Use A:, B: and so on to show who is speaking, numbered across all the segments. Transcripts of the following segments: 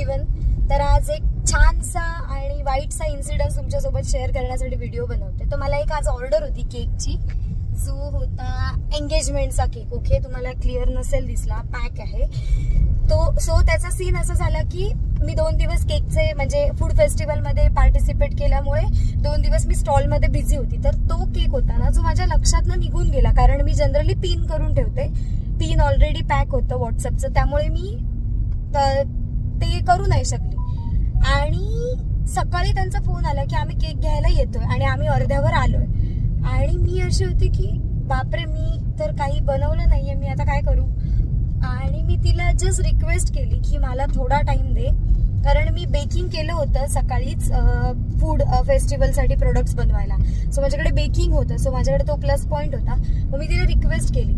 A: Everyone. तर आज एक छानसा आणि वाईटसा इन्सिडन्स तुमच्यासोबत शेअर करण्यासाठी व्हिडिओ बनवते. तर मला एक आज ऑर्डर होती केकची, जो होता एंगेजमेंटचा केक. ओके, तुम्हाला क्लिअर नसेल दिसला, पॅक आहे तो. सो त्याचा सीन असा झाला की मी 2 दिवस केकचे म्हणजे फूड फेस्टिवलमध्ये पार्टिसिपेट केल्यामुळे 2 दिवस मी स्टॉलमध्ये बिझी होती. तर तो केक होता ना, जो माझ्या लक्षातनं निघून गेला, कारण मी जनरली पिन करून ठेवते. पिन ऑलरेडी पॅक होतं व्हॉट्सअपचं, त्यामुळे मी ते करू नाही शकली. आणि सकाळी त्यांचा फोन आला की आम्ही केक घ्यायला येतोय आणि आम्ही अर्ध्यावर आलोय. आणि मी अशी होती की बापरे, मी तर काही बनवलं नाहीये, मी आता काय करू. आणि मी तिला जस्ट रिक्वेस्ट केली की मला थोडा टाइम दे, कारण मी बेकिंग केलं होतं सकाळीच फूड फेस्टिवलसाठी प्रोडक्ट्स बनवायला. सो माझ्याकडे बेकिंग होतं, सो माझ्याकडे तो प्लस पॉईंट होता. मग मी तिला रिक्वेस्ट केली.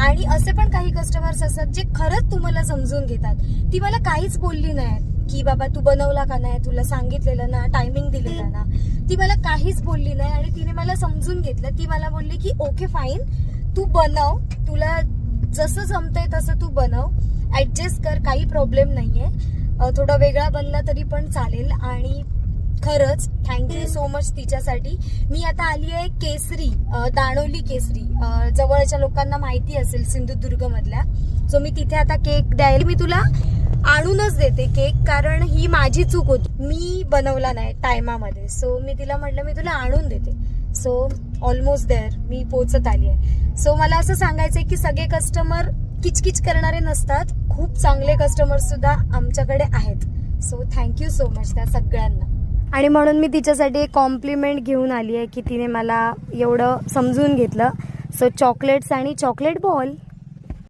A: आणि असे पण काही कस्टमर्स असतात जे खरंच तुम्हाला समजून घेतात. ती मला काहीच बोलली नाही की बाबा तू बनवला का नाही, तुला सांगितलेलं ना, टायमिंग दिलेला ना. ती मला काहीच बोलली नाही आणि तिने मला समजून घेतलं. ती मला बोलली की ओके फाईन, तू बनव, तुला जसं जमतंय तसं तू बनव, ऍडजस्ट कर, काही प्रॉब्लेम नाहीये, थोडा वेगळा बनला तरी पण चालेल. आणि खरंच थँक्यू सो मच तिच्यासाठी. मी आता आली आहे केसरी, दाणोली केसरी, जवळच्या लोकांना माहिती असेल सिंधुदुर्ग मधल्या. सो मी तिथे आता केक द्यायला, मी तुला आणूनच देते केक, कारण ही माझी चूक होती, मी बनवला नाही टायमामध्ये. सो मी तिला म्हटलं मी तुला आणून देते. सो ऑलमोस्ट देअर, मी पोहोचत आली आहे. सो मला असं सांगायचंय की सगळे कस्टमर किचकिच करणारे नसतात, खूप चांगले कस्टमर सुद्धा आमच्याकडे आहेत. सो थँक्यू सो मच त्या सगळ्यांना. आणि म्हणून मी तिच्यासाठी एक कॉम्प्लिमेंट घेऊन आली आहे की तिने मला एवढं समजून घेतलं. सो चॉकलेट्स आणि चॉकलेट बॉल.